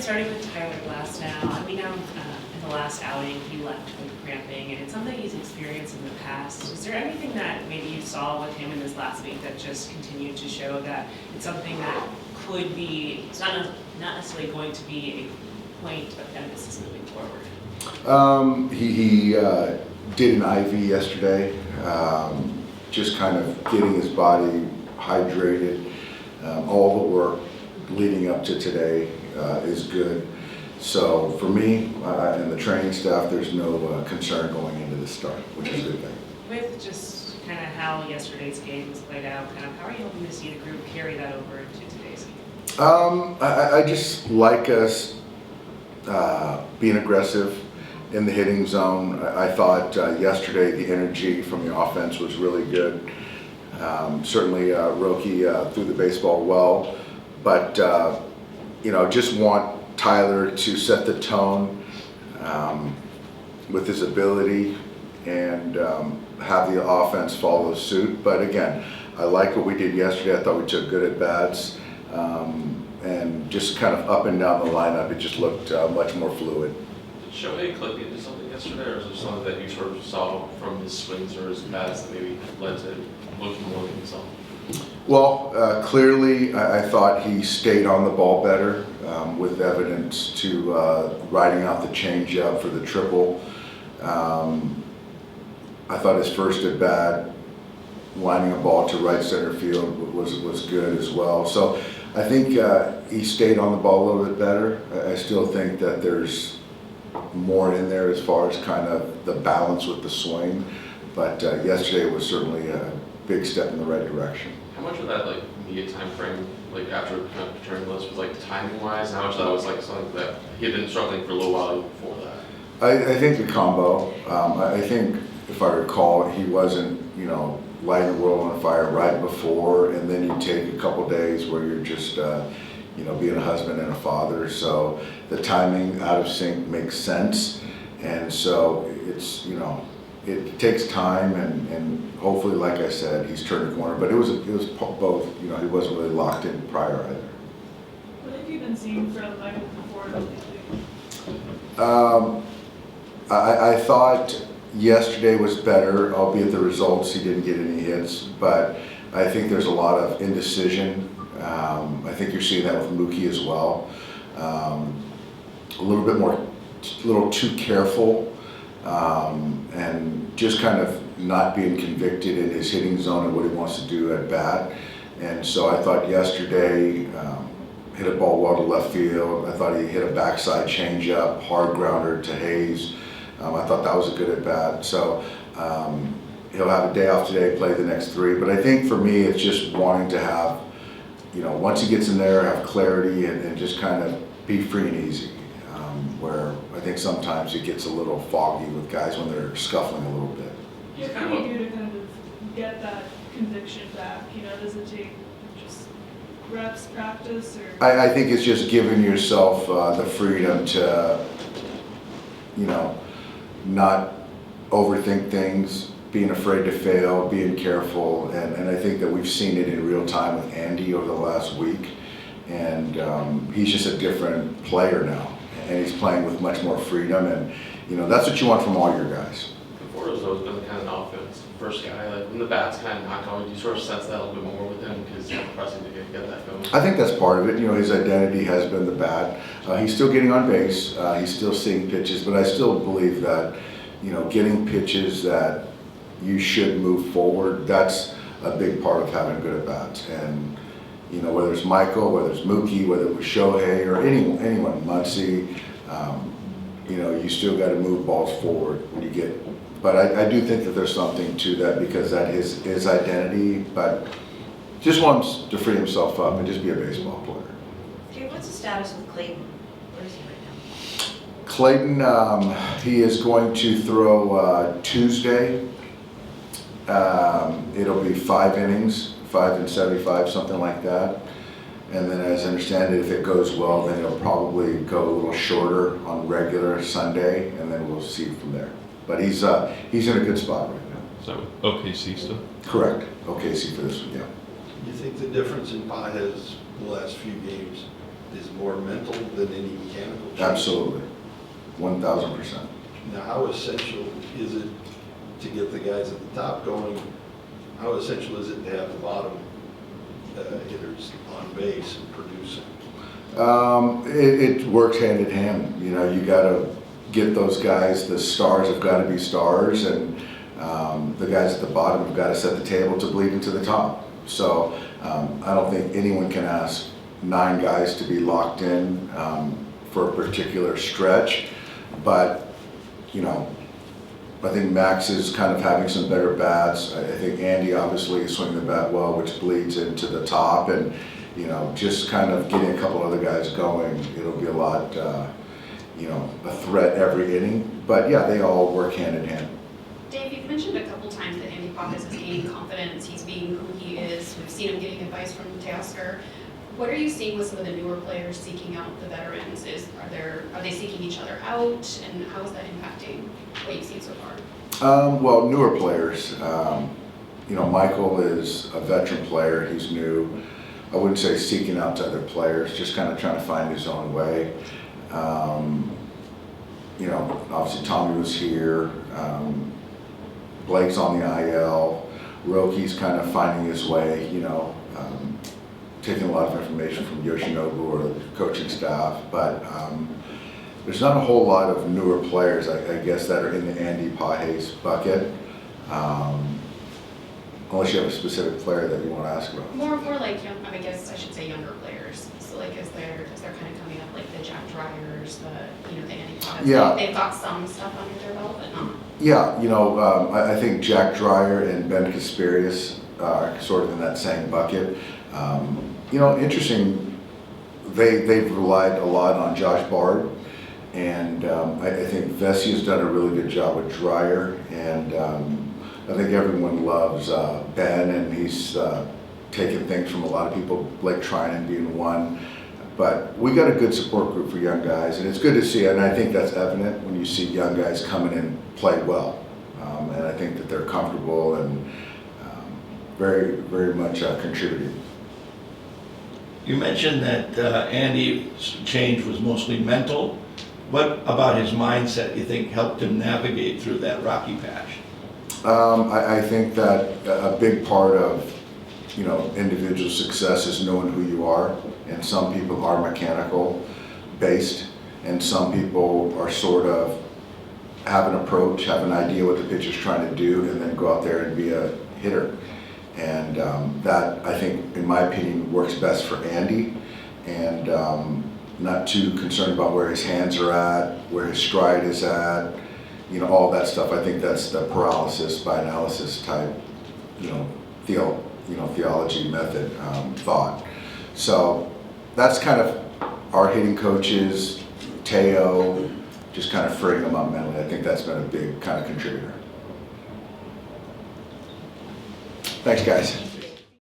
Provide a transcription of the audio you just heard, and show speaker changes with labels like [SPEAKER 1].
[SPEAKER 1] starting with Tyler Glasnow. We know in the last outing he left with cramping, and it's something he's experienced in the past. Is there anything that maybe you saw with him in this last week that just continued to show that it's something that could be, it's not necessarily going to be a point of emphasis moving forward?
[SPEAKER 2] He did an IV yesterday, just kind of getting his body hydrated. All the work leading up to today is good. So for me and the training staff, there's no concern going into the start, which is a good thing.
[SPEAKER 1] With just kind of how yesterday's game was played out, kind of how are you hoping to see the group carry that over into today's game?
[SPEAKER 2] I just like us being aggressive in the hitting zone. I thought yesterday the energy from the offense was really good. Certainly Roki threw the baseball well, but just want Tyler to set the tone with his ability and have the offense follow suit. But again, I like what we did yesterday. I thought we took good at bats, and just kind of up and down the lineup, it just looked much more fluid.
[SPEAKER 3] Did Shohei click into something yesterday, or is there something that you sort of saw from his swings or his bats that maybe led to looking more like himself?
[SPEAKER 2] Well, clearly I thought he stayed on the ball better, with evidence to riding out the changeup for the triple. I thought his first at bat, lining a ball to right center field was good as well. So I think he stayed on the ball a little bit better. I still think that there's more in there as far as kind of the balance with the swing, but yesterday was certainly a big step in the right direction.
[SPEAKER 3] How much of that immediate time frame, after kind of turning list, was timing wise? How much of that was something that he had been struggling for a little while even before that?
[SPEAKER 2] I think the combo. I think if I recall, he wasn't lighting the world on fire right before, and then you take a couple days where you're just being a husband and a father. So the timing out of sync makes sense, and so it's it takes time, and hopefully, like I said, he's turned the corner. But it was both. He wasn't really locked in prior either.
[SPEAKER 4] What have you been seeing from Michael Conforto lately?
[SPEAKER 2] I thought yesterday was better, albeit the results, he didn't get any hits, but I think there's a lot of indecision. I think you're seeing that with Mookie as well. A little too careful, and just kind of not being convicted in his hitting zone and what he wants to do at bat. And so I thought yesterday, hit a ball well to left field. I thought he hit a backside changeup, hard grounder to Hayes. I thought that was a good at bat. So he'll have a day off today, play the next three. But I think for me, it's just wanting to have, once he gets in there, have clarity and just kind of be free and easy. Where I think sometimes it gets a little foggy with guys when they're scuffling a little bit.
[SPEAKER 4] What can you do to kind of get that conviction back? Does it take just reps, practice, or?
[SPEAKER 2] I think it's just giving yourself the freedom to, not overthink things, being afraid to fail, being careful, and I think that we've seen it in real time with Andy over the last week, and he's just a different player now, and he's playing with much more freedom, and that's what you want from all your guys.
[SPEAKER 3] Conforto's always been the kind of offense first guy. When the bat's kind of not going, do you sort of sense that a little bit more with him because you're pressing to get that going?
[SPEAKER 2] I think that's part of it. His identity has been the bat. He's still getting on base. He's still seeing pitches, but I still believe that, getting pitches that you should move forward, that's a big part of having good at bats. And, whether it's Michael, whether it's Mookie, whether it was Shohei or anyone, Muncy, you still got to move balls forward when you get. But I do think that there's something to that because that is his identity, but just wants to free himself up and just be a baseball player.
[SPEAKER 5] Okay, what's the status of Clayton? Where is he right now?
[SPEAKER 2] Clayton, he is going to throw Tuesday. It'll be 5 innings, 5 and 75, something like that. And then as I understand it, if it goes well, then it'll probably go a little shorter on regular Sunday, and then we'll see from there. But he's in a good spot right now.
[SPEAKER 6] Is that with OKC still?
[SPEAKER 2] Correct. OKC for this one, yeah.
[SPEAKER 7] You think the difference in Pages the last few games
[SPEAKER 6] is more mental than any mechanical change?
[SPEAKER 2] Absolutely, 1,000%.
[SPEAKER 6] Now, how essential is it to get the guys at the top going? How essential is it to have the bottom hitters on base and producing?
[SPEAKER 2] It works hand in hand. You know, you got to get those guys. The stars have got to be stars, and the guys at the bottom have got to set the table to bleed into the top. So I don't think anyone can ask 9 guys to be locked in for a particular stretch, but you know, I think Max is kind of having some better bats. I think Andy obviously is swinging the bat well, which bleeds into the top, and you know, just kind of getting a couple other guys going, it'll be a lot, you know, a threat every inning. But yeah, they all work hand in hand.
[SPEAKER 7] Dave, you've mentioned a couple times that Andy Pappas is gaining confidence. He's being who he is. We've seen him getting advice from Teoscar. What are you seeing with some of the newer players seeking out the veterans? Are they seeking each other out, and how is that impacting what you've seen so far?
[SPEAKER 2] Well, newer players. You know, Michael is a veteran player. He's new. I wouldn't say seeking out to other players, just kind of trying to find his own way. You know, obviously Tommy was here. Blake's on the IL. Roki's kind of finding his way, you know, taking a lot of information from Yoshinobu or the coaching staff. But there's not a whole lot of newer players, I guess, that are in the Andy Pages bucket. Unless you have a specific player that you want to ask about.
[SPEAKER 7] More like young, I guess I should say younger players. So like as they're kind of coming up, like the Jack Dryers, the Andy Pappas.
[SPEAKER 2] Yeah.
[SPEAKER 7] They've got some stuff under their belt, but not.
[SPEAKER 2] Yeah, you know, I think Jack Dreyer and Ben Casparius are sort of in that same bucket. You know, interesting, they've relied a lot on Josh Bard, and I think Vessia's done a really good job with Dreyer, and I think everyone loves Ben, and he's taken things from a lot of people, Blake Trinan being one. But we got a good support group for young guys, and it's good to see, and I think that's evident when you see young guys come in and play well. And I think that they're comfortable and very, very much contributing.
[SPEAKER 8] You mentioned that Andy's change was mostly mental. What about his mindset you think helped him navigate through that rocky patch?
[SPEAKER 2] I think that a big part of, you know, individual success is knowing who you are, and some people are mechanical based, and some people are sort of have an approach, have an idea what the pitcher's trying to do, and then go out there and be a hitter. And that, I think, in my opinion, works best for Andy, and not too concerned about where his hands are at, where his stride is at, you know, all that stuff. I think that's the paralysis by analysis type, you know, theology method thought. So that's kind of our hitting coaches, Teo, just kind of freeing them up mentally. I think that's been a big kind of contributor. Thanks, guys.